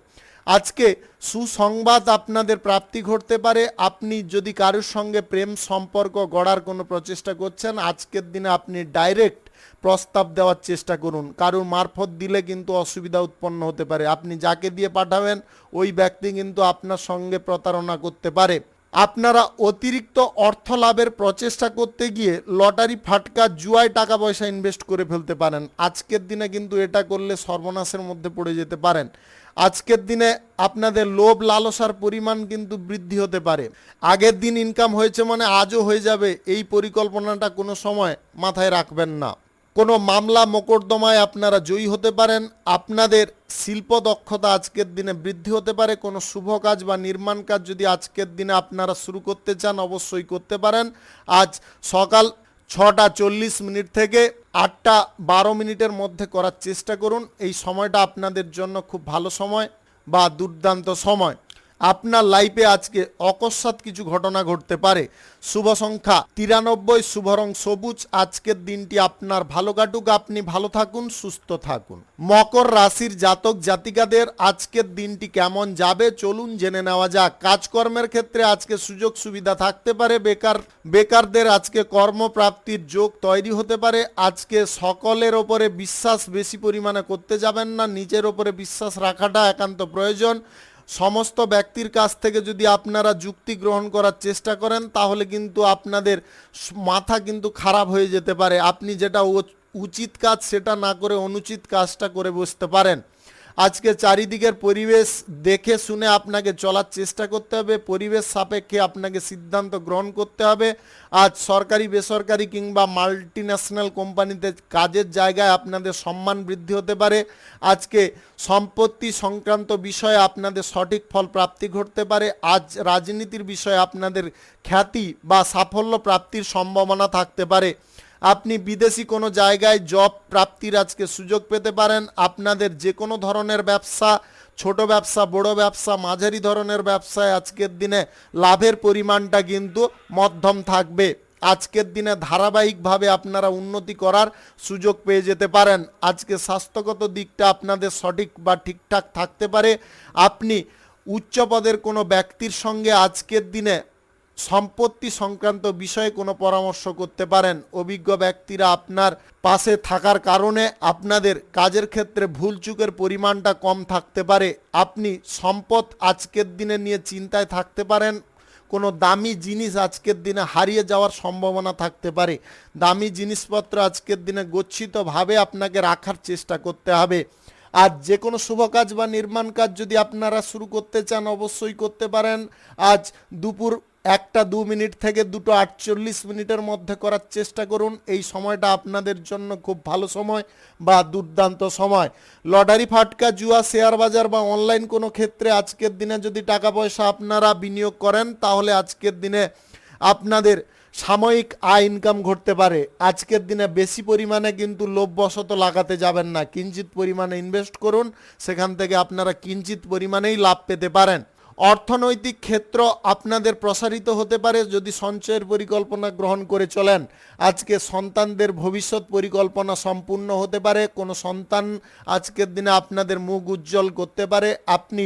আজকে সুসংবাদ আপনাদের প্রাপ্তি ঘটতে পারে। আপনি যদি কারোর সঙ্গে প্রেম সম্পর্ক গড়ার কোনো প্রচেষ্টা করছেন, আজকের দিনে আপনি ডাইরেক্ট প্রস্তাব দেওয়ার চেষ্টা করুন। কারোর মারফত দিলে কিন্তু অসুবিধা উৎপন্ন হতে পারে। আপনি যাকে দিয়ে পাঠাবেন ওই ব্যক্তি কিন্তু আপনার সঙ্গে প্রতারণা করতে পারে। আপনারা অতিরিক্ত অর্থ লাভের প্রচেষ্টা করতে গিয়ে লটারি, ফাটকা, জুয়ায় টাকা পয়সা ইনভেস্ট করে ফেলতে পারেন। আজকের দিনে কিন্তু এটা করলে সর্বনাশের মধ্যে পড়ে যেতে পারেন। আজকের দিনে আপনাদের লোভ লালসার পরিমাণ কিন্তু বৃদ্ধি হতে পারে। আগের দিন ইনকাম হয়েছে মানে আজও হয়ে যাবে, এই পরিকল্পনাটা কোনো সময় মাথায় রাখবেন না। কোনো মামলা মোকদ্দমায় আপনারা জয়ী হতে পারেন। আপনাদের শিল্প দক্ষতা আজকের দিনে বৃদ্ধি হতে পারে। কোনো শুভ কাজ বা নির্মাণ কাজ যদি আজকের দিনে আপনারা শুরু করতে চান অবশ্যই করতে পারেন। আজ সকাল 6:40 থেকে 8:12 মধ্যে করার চেষ্টা করুন। এই সময়টা আপনাদের জন্য খুব ভালো সময় বা দুর্দান্ত সময়। আপনার লাইফে আজকে অকস্মাৎ কিছু ঘটনা ঘটতে পারে। শুভ সংখ্যা 93, শুভ রং সবুজ। আজকের দিনটি আপনার ভালো কাটুক, আপনি ভালো থাকুন, সুস্থ থাকুন। মকর রাশির জাতক জাতিকাদের আজকের দিনটি কেমন যাবে চলুন জেনে নেওয়া যাক। কাজকর্মের ক্ষেত্রে আজকে সুযোগ সুবিধা থাকতে পারে। বেকারদের আজকে কর্মপ্রাপ্তির যোগ তৈরি হতে পারে। আজকে সকলের ওপরে বিশ্বাস বেশি পরিমাণে করতে যাবেন না, নিজের ওপরে বিশ্বাস রাখাটা একান্ত প্রয়োজন। সমস্ত ব্যক্তির কাছ থেকে যদি আপনারা যুক্তি গ্রহণ করার চেষ্টা করেন তাহলে কিন্তু আপনাদের মাথা কিন্তু খারাপ হয়ে যেতে পারে। আপনি যেটা উচিত কাজ সেটা না করে অনুচিত কাজটা করে বসতে পারেন। আজকে চারিদিকের পরিবেশ দেখে শুনে আপনাকে চলার চেষ্টা করতে হবে। পরিবেশ সাপেক্ষে আপনাকে সিদ্ধান্ত গ্রহণ করতে হবে। আজ সরকারি, বেসরকারি কিংবা মাল্টিন্যাশনাল কোম্পানিতে কাজের জায়গায় আপনাদের সম্মান বৃদ্ধি হতে পারে। আজকে সম্পত্তি সংক্রান্ত বিষয়ে আপনাদের সঠিক ফল প্রাপ্তি ঘটতে পারে। আজ রাজনীতির বিষয়ে আপনাদের খ্যাতি বা সাফল্য প্রাপ্তির সম্ভাবনা থাকতে পারে। আপনি বিদেশি কোনো জায়গায় জব প্রাপ্তির আজকে সুযোগ পেতে পারেন। আপনাদের যে কোনো ধরনের ব্যবসা, ছোট ব্যবসা, বড় ব্যবসা, মাঝারি ধরনের ব্যবসায় আজকের দিনে লাভের পরিমাণটা কিন্তু মধ্যম থাকবে। আজকের দিনে ধারাবাহিকভাবে আপনারা উন্নতি করার সুযোগ পেয়ে যেতে পারেন। আজকে স্বাস্থ্যগত দিকটা আপনাদের সঠিক বা ঠিকঠাক থাকতে পারে। আপনি উচ্চ পদের কোনো ব্যক্তির সঙ্গে আজকের দিনে সম্পত্তি সংক্রান্ত বিষয়ে কোনো পরামর্শ করতে পারেন। অভিজ্ঞ ব্যক্তিরা আপনার পাশে থাকার কারণে আপনাদের কাজের ক্ষেত্রে ভুলচুকের পরিমাণটা কম থাকতে পারে। আপনি সম্পদ আজকের দিনে নিয়ে চিন্তায় থাকতে পারেন। কোনো দামি জিনিস আজকের দিনে হারিয়ে যাওয়ার সম্ভাবনা থাকতে পারে। দামি জিনিসপত্র আজকের দিনে গচ্ছিতভাবে আপনাকে রাখার চেষ্টা করতে হবে। আর যে কোনো শুভ কাজ বা নির্মাণ কাজ যদি আপনারা শুরু করতে চান অবশ্যই করতে পারেন। আজ দুপুর 1টা 2 মিনিট থেকে 2টো 48 মিনিটের মধ্যে করার চেষ্টা করুন। এই সময়টা আপনাদের জন্য খুব ভালো সময় বা দুর্দান্ত সময়। লটারি, ফাটকা, জুয়া, শেয়ার বাজার বা অনলাইন কোনো ক্ষেত্রে আজকের দিনে যদি টাকা পয়সা আপনারা বিনিয়োগ করেন তাহলে আজকের দিনে আপনাদের সাময়িক আয় ইনকাম ঘটতে পারে। আজকের দিনে বেশি পরিমাণে কিন্তু লোভবশত লাগাতে যাবেন না, কিঞ্চিত পরিমাণে ইনভেস্ট করুন, সেখান থেকে আপনারা কিঞ্চিত পরিমাণেই লাভ পেতে পারেন। অর্থনৈতিক ক্ষেত্র আপনাদের প্রসারিত হতে পারে যদি সঞ্চয়ের পরিকল্পনা গ্রহণ করে চলেন। আজকে সন্তানদের ভবিষ্যৎ পরিকল্পনা সম্পূর্ণ হতে পারে। কোনো সন্তান আজকের দিনে আপনাদের মুখ উজ্জ্বল করতে পারে। আপনি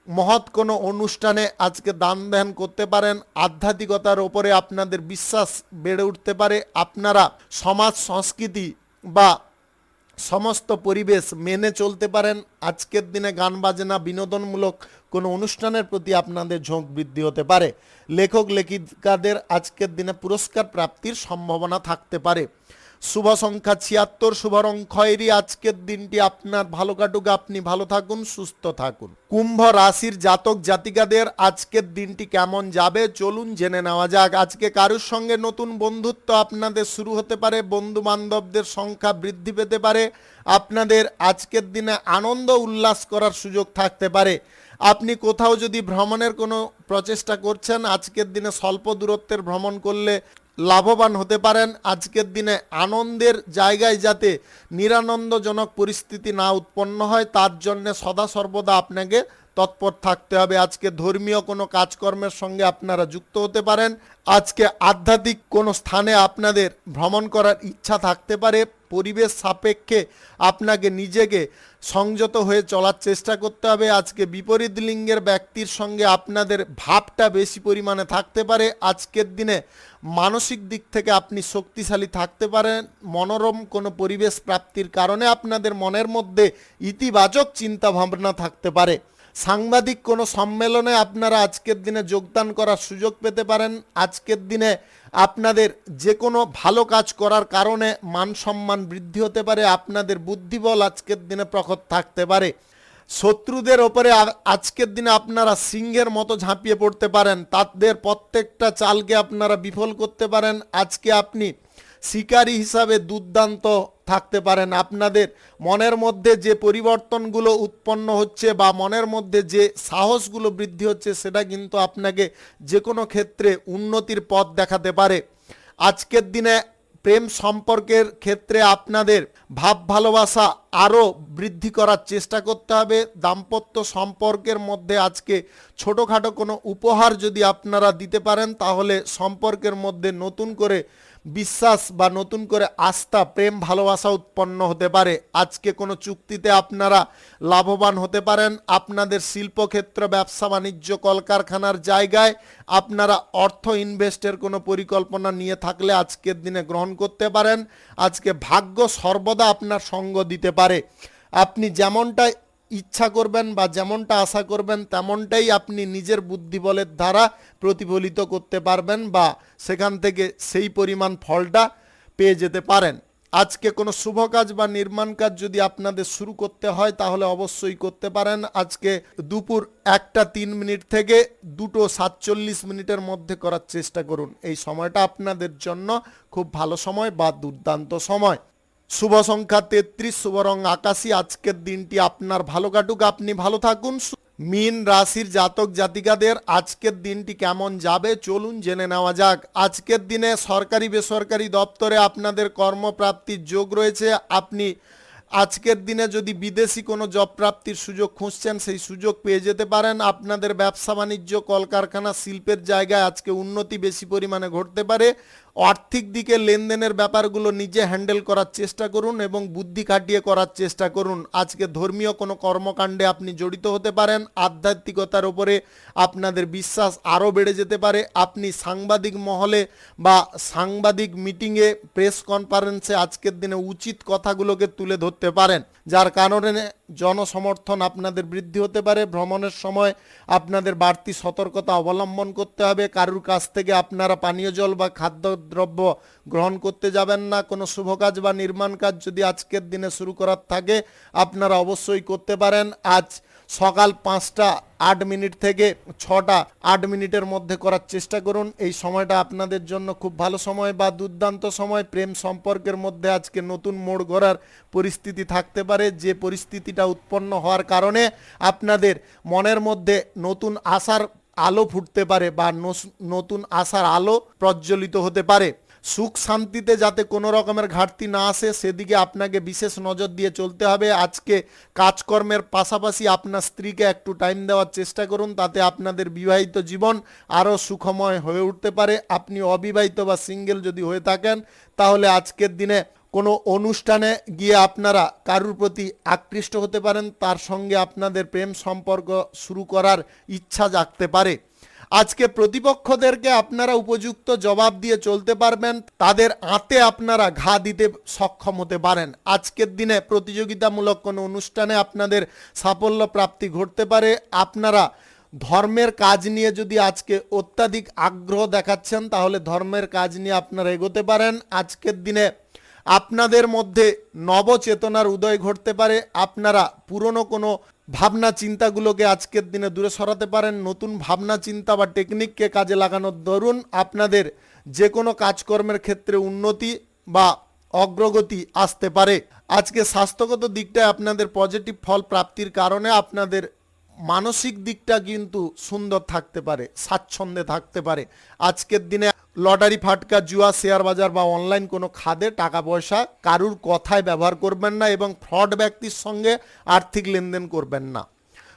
মহৎ কোনো অনুষ্ঠানে আজকে দান ধ্যান করতে পারেন। আধ্যাত্মিকতার ওপরে আপনাদের বিশ্বাস বেড়ে উঠতে পারে। আপনারা সমাজ সংস্কৃতি বা সমস্ত পরিবেশ মেনে চলতে পারেন। আজকের দিনে গান বাজনা বিনোদনমূলক কোনো অনুষ্ঠানের প্রতি আপনাদের ঝোঁক বৃদ্ধি হতে পারে। লেখক লেখিকাদের আজকের দিনে পুরস্কার প্রাপ্তির সম্ভাবনা থাকতে পারে। শুভ সংখ্যা 76, শুভ রং খয়েরি। আজকের দিনটি আপনার ভালো কাটুক, আপনি ভালো থাকুন, সুস্থ থাকুন। কুম্ভ রাশির জাতক জাতিকাদের আজকের দিনটি কেমন যাবে চলুন জেনে নেওয়া যাক। আজকে কারোর সঙ্গে নতুন বন্ধুত্ব আপনাদের শুরু হতে পারে। বন্ধু বান্ধবদের সংখ্যা বৃদ্ধি পেতে পারে। আপনাদের আজকের দিনে আনন্দ উল্লাস করার সুযোগ থাকতে পারে। আপনি কোথাও যদি ভ্রমণের কোনো প্রচেষ্টা করছেন আজকের দিনে স্বল্প দূরত্বের ভ্রমণ করলে লাভবান হতে পারেন। আজকের দিনে আনন্দের জায়গায় যাতে নিরানন্দজনক পরিস্থিতি না উৎপন্ন হয় তার জন্য সদা সর্বদা আপনাকে তৎপর থাকতে হবে। আজকে ধর্মীয় কোনো কাজকর্মের সঙ্গে আপনারা যুক্ত হতে পারেন। আজকে আধ্যাত্মিক কোনো স্থানে আপনাদের ভ্রমণ করার ইচ্ছা থাকতে পারে। পরিবেশ সাপেক্ষে আপনাকে নিজেকে সংযত হয়ে চলার চেষ্টা করতে হবে। আজকে বিপরীত লিঙ্গের ব্যক্তির সঙ্গে আপনাদের ভাবটা বেশি পরিমাণে থাকতে পারে। আজকের দিনে মানসিক দিক থেকে আপনি শক্তিশালী থাকতে পারেন। মনোরম কোনো পরিবেশ প্রাপ্তির কারণে আপনাদের মনের মধ্যে ইতিবাচক চিন্তা ভাবনা থাকতে পারে। সাংবাদিক কোনো সম্মেলনে আপনারা আজকের দিনে যোগদান করার সুযোগ পেতে পারেন। আজকের দিনে আপনাদের যে কোনো ভালো কাজ করার কারণে মান সম্মান বৃদ্ধি হতে পারে। আপনাদের বুদ্ধিবল আজকের দিনে প্রখর থাকতে পারে। শত্রুদের ওপরে আজকের দিনে আপনারা সিংহের মতো ঝাঁপিয়ে পড়তে পারেন। তাদের প্রত্যেকটা চালকে আপনারা বিফল করতে পারেন। আজকে আপনি শিকারী হিসাবে দুর্দান্ত থাকতে পারেন। আপনাদের মনের মধ্যে যে পরিবর্তনগুলো উৎপন্ন হচ্ছে বা মনের মধ্যে যে সাহসগুলো বৃদ্ধি হচ্ছে সেটা কিন্তু আপনাকে যে কোনো ক্ষেত্রে উন্নতির পথ দেখাতে পারে। আজকের দিনে প্রেম সম্পর্কের ক্ষেত্রে আপনাদের ভাব ভালোবাসা আরও বৃদ্ধি করার চেষ্টা করতে হবে। দাম্পত্য সম্পর্কের মধ্যে আজকে ছোটোখাটো কোনো উপহার যদি আপনারা দিতে পারেন তাহলে সম্পর্কের মধ্যে নতুন করে বিশ্বাস বা নতুন করে আস্থা, প্রেম, ভালোবাসা উৎপন্ন হতে পারে। আজকে কোনো চুক্তিতে আপনারা লাভবান হতে পারেন। আপনাদের শিল্পক্ষেত্র, ব্যবসা বাণিজ্য, কলকারখানার জায়গায় আপনারা অর্থ ইনভেস্টের কোনো পরিকল্পনা নিয়ে থাকলে আজকের দিনে গ্রহণ করতে পারেন। আজকে ভাগ্য সর্বদা আপনার সঙ্গ দিতে পারে। আপনি যেমনটা ইচ্ছা করবেন বা যেমনটা আশা করবেন তেমনটাই আপনি নিজের বুদ্ধিবলের দ্বারা প্রতিফলিত করতে পারবেন বা সেখান থেকে সেই পরিমাণ ফলটা পেয়ে যেতে পারেন। আজকে কোনো শুভ কাজ বা নির্মাণ কাজ যদি আপনাদের শুরু করতে হয় তাহলে অবশ্যই করতে পারেন। আজকে দুপুর 1টা 3 মিনিট থেকে 2টো 47 মিনিটের মধ্যে করার চেষ্টা করুন। এই সময়টা আপনাদের জন্য খুব ভালো সময় বা দুর্দান্ত সময়। শুভ সংখ্যা 33, শুভ রং আকাশী। আজকের দিনটি আপনার ভালো কাটুক, আপনি ভালো থাকুন। মীন রাশির জাতক জাতিকাদের আজকের দিনটি কেমন যাবে চলুন জেনে নেওয়া যাক। আজকের দিনে সরকারি বেসরকারি দপ্তরে আপনাদের কর্মপ্রাপ্তির যোগ রয়েছে। আপনি আজকের দিনে যদি বিদেশি কোনো জব প্রাপ্তির সুযোগ খুঁজছেন সেই সুযোগ পেয়ে যেতে পারেন। আপনাদের ব্যবসা বাণিজ্য, কলকারখানা, শিল্পের জায়গায় আজকে উন্নতি বেশি পরিমাণে ঘটতে পারে। আর্থিক দিকে লেনদেনের ব্যাপারগুলো নিজে হ্যান্ডেল করার চেষ্টা করুন এবং বুদ্ধি খাটিয়ে করার চেষ্টা করুন। আজকে ধর্মীয় কোনো কর্মকাণ্ডে আপনি জড়িত হতে পারেন, আধ্যাত্মিকতার উপরে আপনাদের বিশ্বাস আরও বেড়ে যেতে পারে। আপনি সাংবাদিক মহলে বা সাংবাদিক মিটিংয়ে, প্রেস কনফারেন্সে আজকের দিনে উচিত কথাগুলোকে তুলে ধরতে পারেন, যার কারণে জনসমর্থন আপনাদের বৃদ্ধি হতে পারে। ভ্রমণের সময় আপনাদের বাড়তি সতর্কতা অবলম্বন করতে হবে। কারুর কাছ থেকে আপনারা পানীয় জল বা খাদ্যদ্রব্য গ্রহণ করতে যাবেন না। কোনো শুভ কাজ বা নির্মাণ কাজ যদি আজকের দিনে শুরু করার থাকে আপনারা অবশ্যই করতে পারেন। আজ সকাল 5টা 8 মিনিট থেকে 6টা 8 মিনিটের মধ্যে করার চেষ্টা করুন। এই সময়টা আপনাদের জন্য খুব ভালো সময় বা দুর্দান্ত সময়। প্রেম সম্পর্কের মধ্যে আজকে নতুন মোড় ঘোরার পরিস্থিতি থাকতে পারে, যে পরিস্থিতিটা উৎপন্ন হওয়ার কারণে আপনাদের মনের মধ্যে নতুন আশার আলো ফুটতে পারে বা নতুন আশার আলো প্রজ্বলিত হতে পারে। সুখ শান্তিতে যাতে কোনো রকমের ঘাটতি না আসে সেদিকে আপনাকে বিশেষ নজর দিয়ে চলতে হবে। আজকে কাজকর্মের পাশাপাশি আপনার স্ত্রীকে একটু টাইম দেওয়ার চেষ্টা করুন, তাতে আপনাদের বিবাহিত জীবন আরও সুখময় হয়ে উঠতে পারে। আপনি অবিবাহিত বা সিঙ্গেল যদি হয়ে থাকেন তাহলে আজকের দিনে কোনো অনুষ্ঠানে গিয়ে আপনারা কারুর প্রতি আকৃষ্ট হতে পারেন, তার সঙ্গে আপনাদের প্রেম সম্পর্ক শুরু করার ইচ্ছা জাগতে পারে। আজকে প্রতিপক্ষদেরকে আপনারা উপযুক্ত জবাব দিয়ে চলতে পারবেন, তাদের আঁতে আপনারা ঘা দিতে সক্ষম হতে পারেন। আজকের দিনে প্রতিযোগিতামূলক কোনো অনুষ্ঠানে আপনাদের সাফল্য প্রাপ্তি ঘটতে পারে। আপনারা ধর্মের কাজ নিয়ে যদি আজকে অত্যাধিক আগ্রহ দেখাচ্ছেন তাহলে ধর্মের কাজ নিয়ে আপনারা এগোতে পারেন। আজকের দিনে আপনাদের মধ্যে নবচেতনার উদয় ঘটতে পারে। আপনারা পুরনো কোনো ভাবনা চিন্তাগুলোকে আজকের দিনে দূরে সরাতে পারেন। নতুন ভাবনা চিন্তা বা টেকনিককে কাজে লাগানোর দরুন আপনাদের যে কোনো কাজকর্মের ক্ষেত্রে উন্নতি বা অগ্রগতি আসতে পারে। আজকে স্বাস্থ্যগত দিকটায় আপনাদের পজিটিভ ফল প্রাপ্তির কারণে আপনাদের মানসিক দিকটা কিন্তু সুন্দর থাকতে পারে, স্বাচ্ছন্দ্যে থাকতে পারে। আজকের দিনে লটারি ফাটকা, জুয়া, শেয়ার বাজার বা অনলাইন কোনো খাদে টাকা পয়সা কারুর কথায় ব্যবহার করবেন না এবং ফ্রড ব্যক্তির সঙ্গে আর্থিক লেনদেন করবেন না।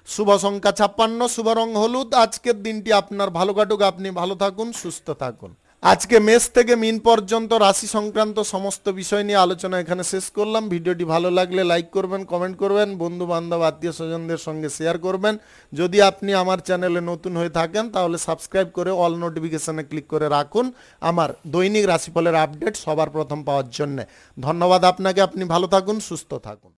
শুভ সংখ্যা 56, শুভ রং হলুদ। আজকের দিনটি আপনার ভালো কাটুক, আপনি ভালো থাকুন, সুস্থ থাকুন। আজকে মেষ থেকে মিন পর্যন্ত রাশি সংক্রান্ত সমস্ত বিষয় নিয়ে আলোচনা এখানে শেষ করলাম। ভিডিওটি ভালো লাগলে লাইক করবেন, কমেন্ট করবেন, বন্ধু বান্ধব আত্মীয় স্বজনদের সঙ্গে শেয়ার করবেন। যদি আপনি আমার চ্যানেলে নতুন হয়ে থাকেন তাহলে সাবস্ক্রাইব করে অল নোটিফিকেশনে ক্লিক করে রাখুন আমার দৈনিক রাশিফলের আপডেট সবার প্রথম পাওয়ার জন্য। ধন্যবাদ আপনাকে, আপনি ভালো থাকুন, সুস্থ থাকুন।